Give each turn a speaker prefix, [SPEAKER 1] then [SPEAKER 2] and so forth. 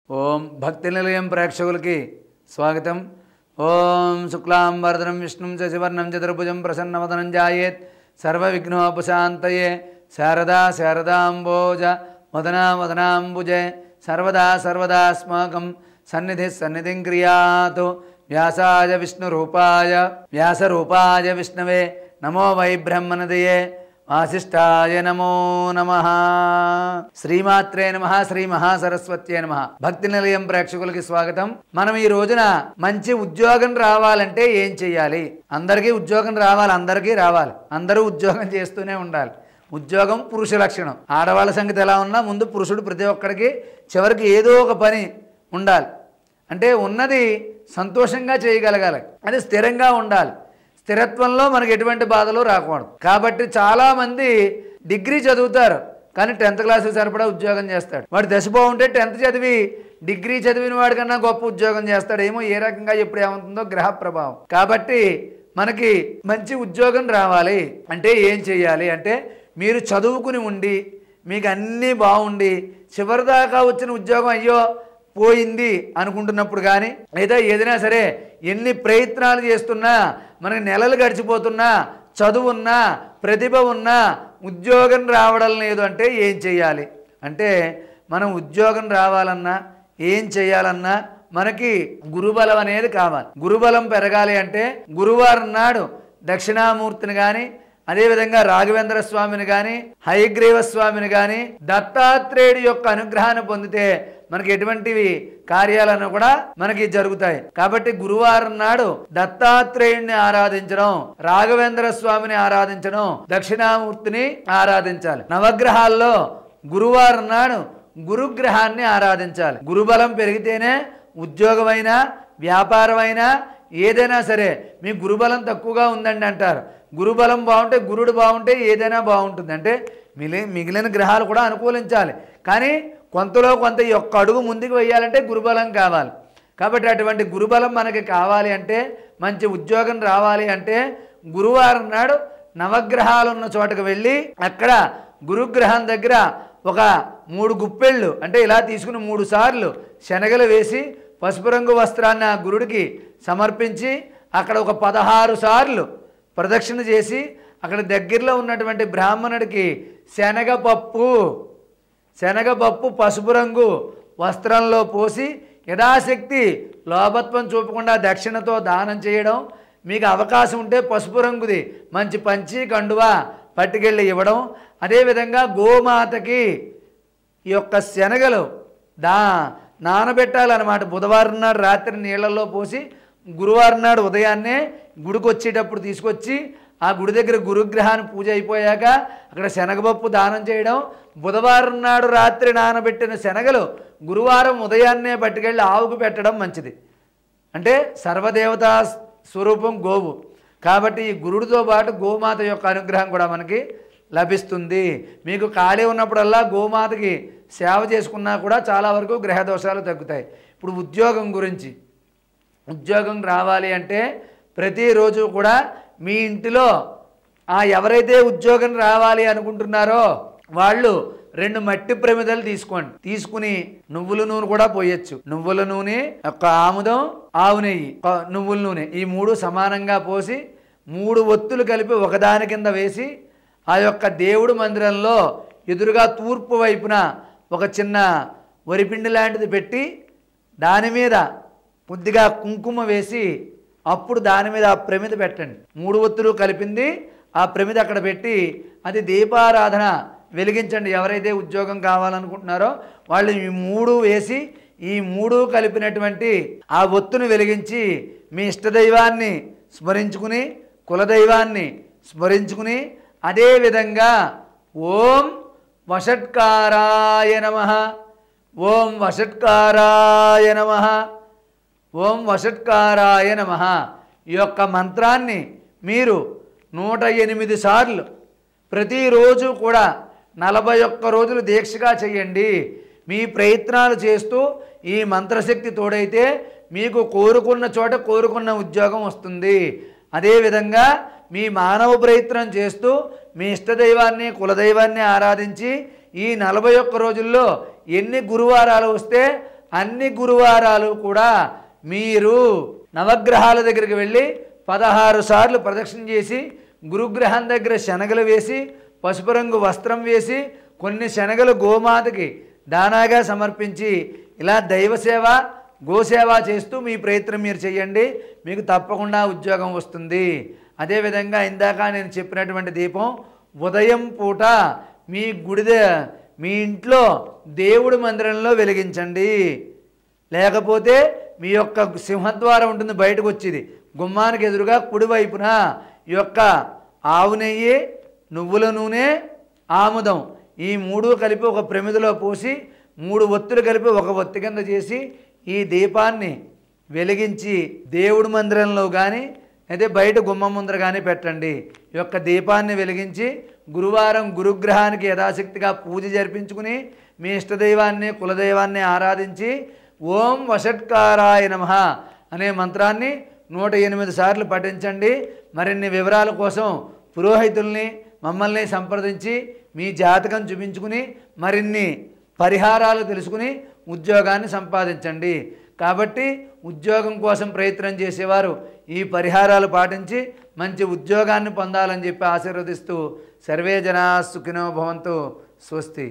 [SPEAKER 1] ఓం భక్తి నిలయం ప్రేక్షకులకి స్వాగతం. ఓం శుక్లాంబరధరం విష్ణుం శశివర్ణం చతుర్భుజం ప్రసన్నవదనం ధ్యాయేత్ సర్వవిఘ్నోపశాంతయే. శారదా శారదాంబోజ వదనా వదనాంబుజే సర్వదా సర్వదాస్మాకం సన్నిధిం క్రియాతు. వ్యాసాయ విష్ణురూపాయ విష్ణవే నమో వై బ్రహ్మణదయే వాసిష్ఠాయ నమో నమః. శ్రీమాత్రే నమః. శ్రీ మహాసరస్వత్యే నమః. భక్తి నిలయం ప్రేక్షకులకి స్వాగతం. మనం ఈ రోజున మంచి ఉద్యోగం రావాలంటే ఏం చెయ్యాలి? అందరికీ ఉద్యోగం రావాలి, అందరూ ఉద్యోగం చేస్తూనే ఉండాలి. ఉద్యోగం పురుష లక్షణం. ఆడవాళ్ళ సంగతి ఎలా ఉన్నా ముందు పురుషుడు ప్రతి ఒక్కడికి చివరికి ఏదో ఒక పని ఉండాలి. అంటే ఉన్నది సంతోషంగా చేయగలగాలి, అది స్థిరంగా ఉండాలి. స్థిరత్వంలో మనకు ఎటువంటి బాధలు రాకూడదు. కాబట్టి చాలామంది డిగ్రీ చదువుతారు కానీ 10th క్లాస్కి సరిపడా ఉద్యోగం చేస్తాడు. వాడు దశ బాగుంటే 10th చదివి డిగ్రీ చదివిన వాడికన్నా గొప్ప ఉద్యోగం చేస్తాడు. ఏమో ఏ రకంగా ఎప్పుడు ఏమవుతుందో గ్రహ ప్రభావం. కాబట్టి మనకి మంచి ఉద్యోగం రావాలి అంటే ఏం చెయ్యాలి అంటే, మీరు చదువుకుని ఉండి మీకు అన్నీ బాగుండి చివరిదాకా వచ్చిన ఉద్యోగం అయ్యో పోయింది అనుకుంటున్నప్పుడు కానీ, లేదా ఏదైనా సరే ఎన్ని ప్రయత్నాలు చేస్తున్నా మనకి నెలలు గడిచిపోతున్నా, చదువున్నా ప్రతిభ ఉన్నా ఉద్యోగం రావడం లేదు అంటే ఏం చెయ్యాలి అంటే, మనం ఉద్యోగం రావాలన్నా ఏం చేయాలన్నా మనకి గురుబలం అనేది కావాలి. గురుబలం పెరగాలి అంటే గురువారం నాడు దక్షిణామూర్తిని కానీ, అదేవిధంగా రాఘవేంద్ర స్వామిని కానీ, హయగ్రీవ స్వామిని కానీ, దత్తాత్రేయుడి యొక్క అనుగ్రహాన్ని పొందితే మనకి ఎటువంటివి కార్యాలను కూడా మనకి జరుగుతాయి. కాబట్టి గురువారం నాడు దత్తాత్రేయుడిని ఆరాధించడం, రాఘవేంద్ర స్వామిని ఆరాధించడం, దక్షిణామూర్తిని ఆరాధించాలి. నవగ్రహాల్లో గురువారం నాడు గురుగ్రహాన్ని ఆరాధించాలి. గురుబలం పెరిగితేనే ఉద్యోగమైనా వ్యాపారమైనా ఏదైనా సరే. మీ గురుబలం తక్కువగా ఉందండి అంటారు. గురుబలం బాగుంటే, గురుడు బాగుంటే ఏదైనా బాగుంటుంది. అంటే మిగిలిన గ్రహాలు కూడా అనుకూలించాలి. కానీ కొంతలో కొంత ఈ ఒక్క అడుగు ముందుకు వేయాలంటే గురుబలం కావాలి. కాబట్టి అటువంటి గురుబలం మనకి కావాలి అంటే, మంచి ఉద్యోగం రావాలి అంటే గురువారం నాడు నవగ్రహాలు ఉన్న చోటకు వెళ్ళి అక్కడ గురుగ్రహం దగ్గర ఒక 3 గుప్పెళ్ళు అంటే ఇలా తీసుకుని 3 సార్లు శనగలు వేసి పసుపు రంగు వస్త్రాన్ని ఆ గురుడికి సమర్పించి అక్కడ ఒక 16 సార్లు ప్రదక్షిణ చేసి అక్కడ దగ్గరలో ఉన్నటువంటి బ్రాహ్మణుడికి శనగపప్పు పసుపు రంగు వస్త్రంలో పోసి యథాశక్తి లోభత్వం చూపకుండా దక్షిణతో దానం చేయడం. మీకు అవకాశం ఉంటే పసుపు రంగుది మంచి పంచి కండువా పట్టుకెళ్ళి ఇవ్వడం. అదేవిధంగా గోమాతకి ఈ యొక్క శనగలు నానబెట్టాలన్నమాట. బుధవారం నాడు రాత్రి నీళ్ళల్లో పోసి గురువారం నాడు ఉదయాన్నే గుడికి వచ్చేటప్పుడు తీసుకొచ్చి ఆ గుడి దగ్గర గురుగ్రహాన్ని పూజ అయిపోయాక అక్కడ శనగపప్పు దానం చేయడం. బుధవారం నాడు రాత్రి నానబెట్టిన శనగలు గురువారం ఉదయాన్నే పట్టుకెళ్ళి ఆవుకు పెట్టడం మంచిది. అంటే సర్వదేవతా స్వరూపం గోవు కాబట్టి ఈ గురుడితో పాటు గోమాత యొక్క అనుగ్రహం కూడా మనకి లభిస్తుంది. మీకు ఖాళీ ఉన్నప్పుడల్లా గోమాతకి సేవ చేసుకున్నా కూడా చాలా వరకు గ్రహ దోషాలు తగ్గుతాయి. ఇప్పుడు ఉద్యోగం గురించి, ఉద్యోగం రావాలి అంటే ప్రతిరోజు కూడా మీ ఇంటిలో ఎవరైతే ఉద్యోగం రావాలి అనుకుంటున్నారో వాళ్ళు 2 మట్టి ప్రమిదలు తీసుకోండి. తీసుకుని నువ్వుల నూనె కూడా పోయొచ్చు. నువ్వుల నూనె, ఒక ఆముదం, ఆవు నెయ్యి, నువ్వుల నూనె ఈ 3 సమానంగా పోసి 3 ఒత్తులు కలిపి ఒకదాని కింద వేసి ఆ యొక్క దేవుడు మందిరంలో ఎదురుగా తూర్పు వైపున ఒక చిన్న వరిపిండి లాంటిది పెట్టి దాని మీద కొద్దిగా కుంకుమ వేసి అప్పుడు దాని మీద ఆ ప్రమిద పెట్టండి. 3 ఒత్తులు కలిపింది ఆ ప్రమిద అక్కడ పెట్టి అది దీపారాధన వెలిగించండి. ఎవరైతే ఉద్యోగం కావాలనుకుంటున్నారో వాళ్ళు ఈ 3 వేసి ఈ 3 కలిపినటువంటి ఆ ఒత్తును వెలిగించి మీ ఇష్టదైవాన్ని స్మరించుకుని, కులదైవాన్ని స్మరించుకుని, అదేవిధంగా ఓం వషట్కారాయ నమః, ఓం వషట్కారాయ నమః, ఓం వషట్కారాయ నమః ఈ యొక్క మంత్రాన్ని మీరు 108 సార్లు ప్రతిరోజు కూడా 41 రోజులు దీక్షగా చేయండి. మీ ప్రయత్నాలు చేస్తూ ఈ మంత్రశక్తి తోడైతే మీకు కోరుకున్న చోట కోరుకున్న ఉద్యోగం వస్తుంది. అదేవిధంగా మీ మానవ ప్రయత్నం చేస్తూ మీ ఇష్టదైవాన్ని కులదైవాన్ని ఆరాధించి ఈ 41 రోజుల్లో ఎన్ని గురువారాలు వస్తే అన్ని గురువారాలు కూడా మీరు నవగ్రహాల దగ్గరికి వెళ్ళి 16 సార్లు ప్రదక్షిణ చేసి గురుగ్రహం దగ్గర శనగలు వేసి పసుపు రంగు వస్త్రం వేసి కొన్ని శనగలు గోమాతకి దానాగా సమర్పించి ఇలా దైవసేవ గోసేవ చేస్తూ మీ ప్రయత్నం మీరు చేయండి. మీకు తప్పకుండా ఉద్యోగం వస్తుంది. అదేవిధంగా ఇందాక నేను చెప్పినటువంటి దీపం ఉదయం పూట మీ ఇంట్లో దేవుడి మందిరంలో వెలిగించండి. లేకపోతే మీ యొక్క సింహద్వారం ఉంటుంది, బయటకు వచ్చేది గుమ్మానికి ఎదురుగా కుడివైపున ఈ యొక్క ఆవు నెయ్యి, నువ్వుల నూనె, ఆముదం ఈ 3 కలిపి ఒక ప్రమిదలో పోసి 3 ఒత్తులు కలిపి ఒక ఒత్తి కింద చేసి ఈ దీపాన్ని వెలిగించి దేవుడి మందిరంలో కానీ అయితే బయట గుమ్మం ముందర కానీ పెట్టండి. ఈ యొక్క దీపాన్ని వెలిగించి గురువారం గురుగ్రహానికి యథాశక్తిగా పూజ జరిపించుకుని మీ ఇష్టదైవాన్ని కులదైవాన్ని ఆరాధించి ఓం వషట్కారాయ నమః అనే మంత్రాన్ని 108 సార్లు పఠించండి. మరిన్ని వివరాల కోసం పురోహితుల్ని మమ్మల్ని సంప్రదించి మీ జాతకం చూపించుకుని మరిన్ని పరిహారాలు తెలుసుకుని ఉద్యోగాన్ని సంపాదించండి. కాబట్టి ఉద్యోగం కోసం ప్రయత్నం చేసేవారు ఈ పరిహారాలు పాటించి మంచి ఉద్యోగాన్ని పొందాలని చెప్పి ఆశీర్వదిస్తూ సర్వే జనా సుఖినో భవంతు. స్వస్తి.